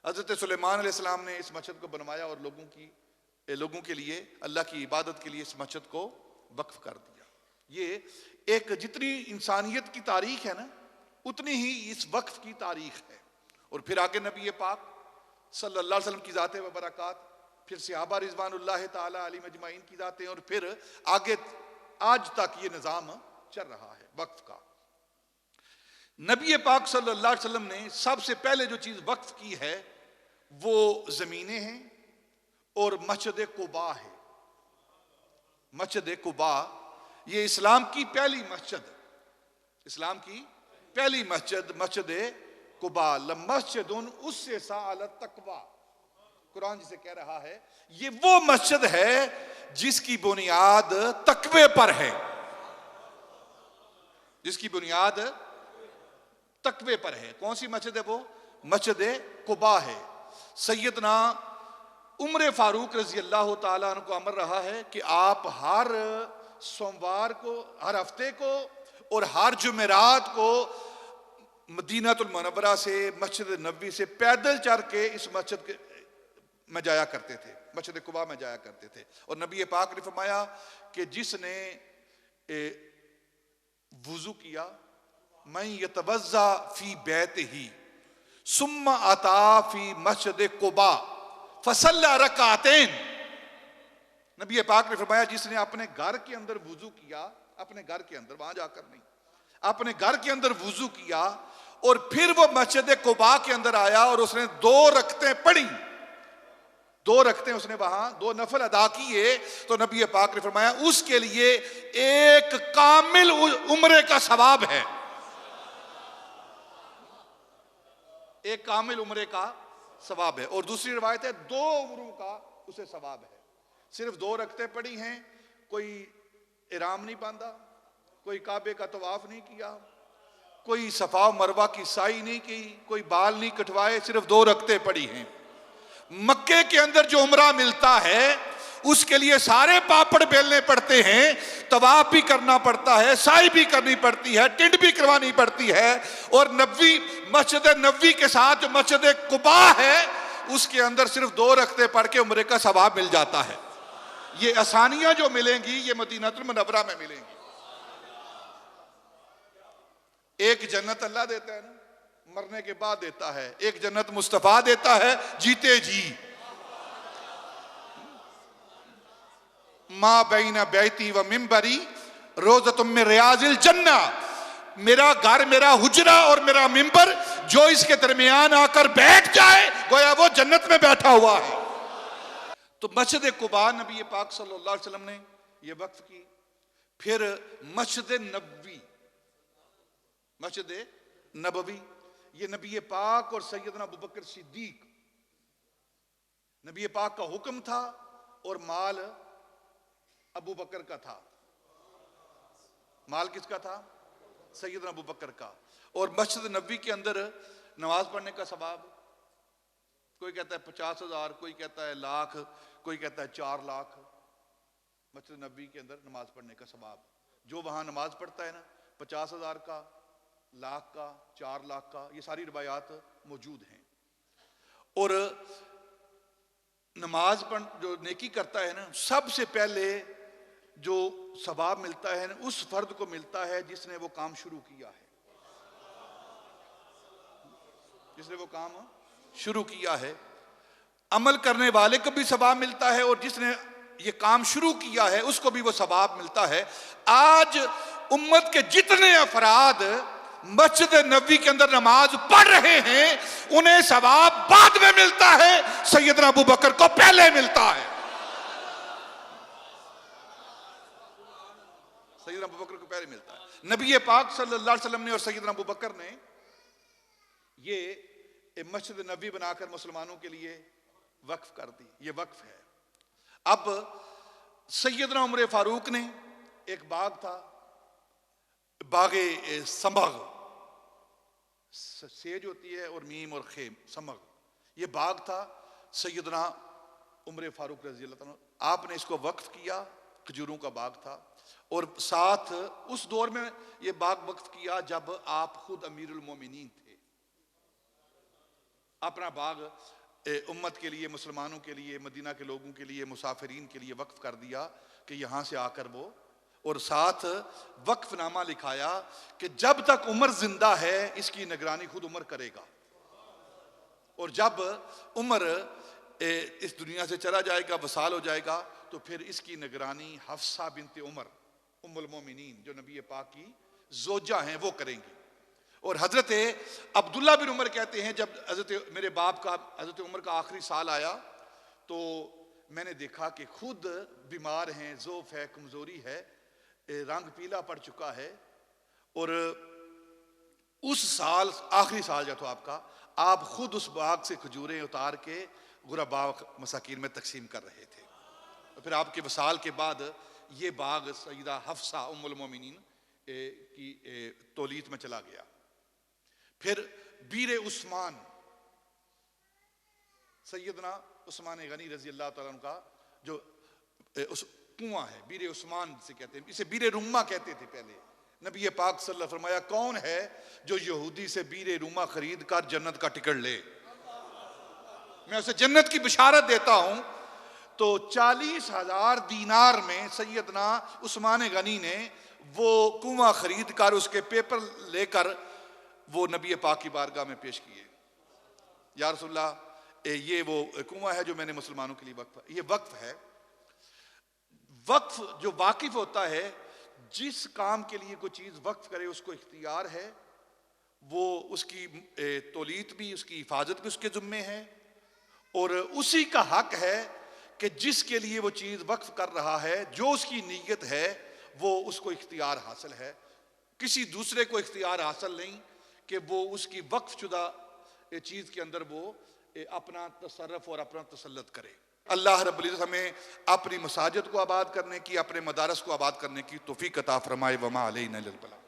حضرت سلیمان علیہ السلام نے اس مسجد کو بنوایا, اور لوگوں کے لیے, اللہ کی عبادت کے لیے اس مسجد کو وقف کر دیا. یہ ایک, جتنی انسانیت کی تاریخ ہے نا, اتنی ہی اس وقف کی تاریخ ہے. اور پھر آگے نبی پاک صلی اللہ علیہ وسلم کی ذات و برکات, پھر صحابہ رضوان اللہ تعالی علیہم اجمعین کی ذاتیں, اور پھر آگے آج تک یہ نظام چل رہا ہے وقف کا. نبی پاک صلی اللہ علیہ وسلم نے سب سے پہلے جو چیز وقف کی ہے وہ زمینیں ہیں اور مسجد قباء ہے. مسجد قباء یہ اسلام کی پہلی مسجد, اسلام کی پہلی مسجد, مسجد قباء. لمسجد اسست علی التقوی, قرآن جسے کہہ رہا ہے, یہ وہ مسجد ہے جس کی بنیاد تقوی پر ہے, جس کی بنیاد تقوی پر ہے. کون سی مسجد ہے وہ؟ مسجد قباء ہے. سیدنا عمر فاروق رضی اللہ تعالیٰ عنہ کو امر رہا ہے کہ آپ ہر سوموار کو, ہر ہفتے کو, اور ہر جمعرات کو مدینہ المنورہ سے, مسجد نبوی سے پیدل چل کے اس مسجد میں جایا کرتے تھے, مسجد قباء میں جایا کرتے تھے. اور نبی پاک نے فرمایا کہ جس نے وضو کیا, من یتوضا فی بیتہ ثم اتی فی مسجد قباء فصلی رکعتین, نبی پاک نے فرمایا جس نے اپنے گھر کے اندر وضو کیا, اپنے گھر کے اندر, وہاں جا کر نہیں, اپنے گھر کے اندر وضو کیا, اور پھر وہ مسجد قباء کے اندر آیا اور اس نے 2 رکعتیں پڑھی, 2 رکعتیں اس نے وہاں 2 نفل ادا کیے, تو نبی پاک نے فرمایا اس کے لیے ایک کامل عمرے کا ثواب ہے, ایک کامل عمرے کا ثواب ہے. اور دوسری روایت ہے 2 عمروں کا اسے ثواب ہے. صرف 2 رکعتیں پڑھی ہیں, کوئی احرام نہیں باندھا, کوئی کعبے کا طواف نہیں کیا, کوئی صفا و مروہ کی سعی نہیں کی, کوئی بال نہیں کٹوائے, صرف 2 رکعتیں پڑھی ہیں. مکے کے اندر جو عمرہ ملتا ہے اس کے لیے سارے پاپڑ بیلنے پڑتے ہیں, طواف بھی کرنا پڑتا ہے, سعی بھی کرنی پڑتی ہے, ٹنڈ بھی کروانی پڑتی ہے, اور نبوی مسجد نبوی کے ساتھ جو مسجد قباء ہے اس کے اندر صرف 2 رکعتیں پڑھ کے عمرے کا ثواب مل جاتا ہے. یہ آسانیاں جو ملیں گی یہ مدینہ المنورہ میں ملیں گی. ایک جنت اللہ دیتا ہے نا، مرنے کے بعد دیتا ہے، ایک جنت مصطفیٰ دیتا ہے جیتے جی. ما بین بیتی و منبری روضۃ من ریاض الجنہ، میرا گھر، میرا حجرہ اور میرا منبر جو اس کے درمیان آ کر بیٹھ جائے گویا وہ جنت میں بیٹھا ہوا ہے. تو مسجد قباء نبی پاک صلی اللہ علیہ وسلم نے یہ وقف کی. پھر مسجد نبوی، مسجد نبوی یہ نبی پاک اور سیدنا ابوبکر صدیق، نبی پاک کا حکم تھا اور مال ابو بکر کا تھا. مال کس کا تھا؟ سیدنا ابو بکر کا. اور مسجد نبوی کے اندر نماز پڑھنے کا ثواب، کوئی کہتا ہے 50,000، کوئی کہتا ہے لاکھ، کوئی کہتا ہے 4 لاکھ. مسجد نبوی کے اندر نماز پڑھنے کا ثواب، جو وہاں نماز پڑھتا ہے نا، 50,000 کا، لاکھ کا، 4 لاکھ کا، یہ ساری روایات موجود ہیں. اور نماز پڑھ جو نیکی کرتا ہے نا، سب سے پہلے جو ثواب ملتا ہے نا، اس فرد کو ملتا ہے جس نے وہ کام شروع کیا ہے، جس نے وہ کام شروع کیا ہے. عمل کرنے والے کو بھی ثواب ملتا ہے اور جس نے یہ کام شروع کیا ہے اس کو بھی وہ ثواب ملتا ہے. آج امت کے جتنے افراد مسجد نبوی کے اندر نماز پڑھ رہے ہیں انہیں ثواب بعد میں ملتا ہے، سیدنا ابو بکر کو پہلے ملتا ہے. سیدنا ابو بکر کو پہلے ملتا ہے. نبی پاک صلی اللہ علیہ وسلم نے اور سیدنا ابو بکر نے یہ مسجد نبوی بنا کر مسلمانوں کے لیے وقف کر دی. یہ وقف ہے. اب سیدنا عمر فاروق نے، ایک باغ تھا، باغ سمغ، سیج ہوتی ہے اور میم اور خیم، سمغ، یہ باغ تھا سیدنا عمر فاروق رضی اللہ عنہ. آپ نے اس کو وقف کیا، کھجوروں کا باغ تھا. اور ساتھ اس دور میں یہ باغ وقف کیا جب آپ خود امیر المومنین تھے. اپنا باغ امت کے لیے، مسلمانوں کے لیے، مدینہ کے لوگوں کے لیے، مسافرین کے لیے وقف کر دیا کہ یہاں سے آ کر وہ، اور ساتھ وقف نامہ لکھایا کہ جب تک عمر زندہ ہے اس کی نگرانی خود عمر کرے گا، اور جب عمر اس دنیا سے چلا جائے گا، وصال ہو جائے گا، تو پھر اس کی نگرانی حفصہ بنت عمر ام المومنین جو نبی پاک کی زوجہ ہیں وہ کریں گی. اور حضرت عبداللہ بن عمر کہتے ہیں جب حضرت میرے باپ کا، حضرت عمر کا آخری سال آیا تو میں نے دیکھا کہ خود بیمار ہیں، ضعف ہے، کمزوری ہے، رنگ پیلا پڑ چکا ہے. اور اس سال، آخری سال جو تھا آپ کا، آپ خود اس باغ سے کھجوریں اتار کے غرباء مساکین میں تقسیم کر رہے تھے. پھر آپ کے وصال کے بعد یہ باغ سیدہ حفصہ ام المومنین کی تولیت میں چلا گیا. پھر بیر عثمان، سیدنا عثمان غنی رضی اللہ تعالیٰ عنہ کا جو کنواں ہے، بیر عثمان سے کہتے ہیں، اسے بیر روما کہتے تھے پہلے. نبی پاک صلی اللہ علیہ وسلم فرمایا کون ہے جو یہودی سے بیر روما خرید کر جنت کا ٹکٹ لے، میں اسے جنت کی بشارت دیتا ہوں. تو 40,000 دینار میں سیدنا عثمان غنی نے وہ کنواں خرید کر اس کے پیپر لے کر وہ نبی پاک کی بارگاہ میں پیش کیے. یا رسول اللہ، یہ وہ کنواں ہے جو میں نے مسلمانوں کے لیے وقف، یہ وقف ہے. وقف جو واقف ہوتا ہے، جس کام کے لیے کوئی چیز وقف کرے اس کو اختیار ہے، وہ اس کی تولیت بھی، اس کی حفاظت بھی اس کے ذمے ہے، اور اسی کا حق ہے کہ جس کے لیے وہ چیز وقف کر رہا ہے، جو اس کی نیت ہے وہ اس کو اختیار حاصل ہے. کسی دوسرے کو اختیار حاصل نہیں کہ وہ اس کی وقف شدہ چیز کے اندر وہ اپنا تصرف اور اپنا تسلط کرے. اللہ رب العزت ہمیں اپنی مساجد کو آباد کرنے کی، اپنے مدارس کو آباد کرنے کی توفیق عطا فرمائے. وما علینا الا البلاغ.